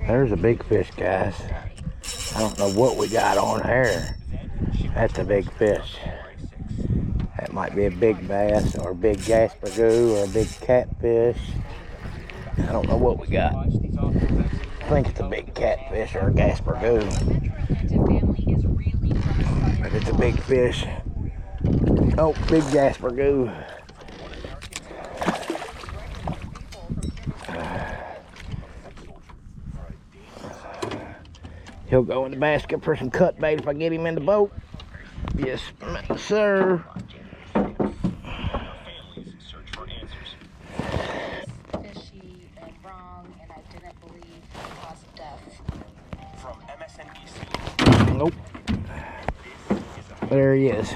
There's a big fish, guys. I don't know what we got on here. That's a big fish. That might be a big bass or a big Gasphergoo or a big catfish. I don't know what we got. I think it's a big catfish or a Gasphergoo. But it's a big fish. Oh, big Gasphergoo. He'll go in the basket for some cut bait if I get him in the boat. Yes, sir. Fishy and wrong, and I didn't believe the cause of death. From MSNBC. Nope. There he is.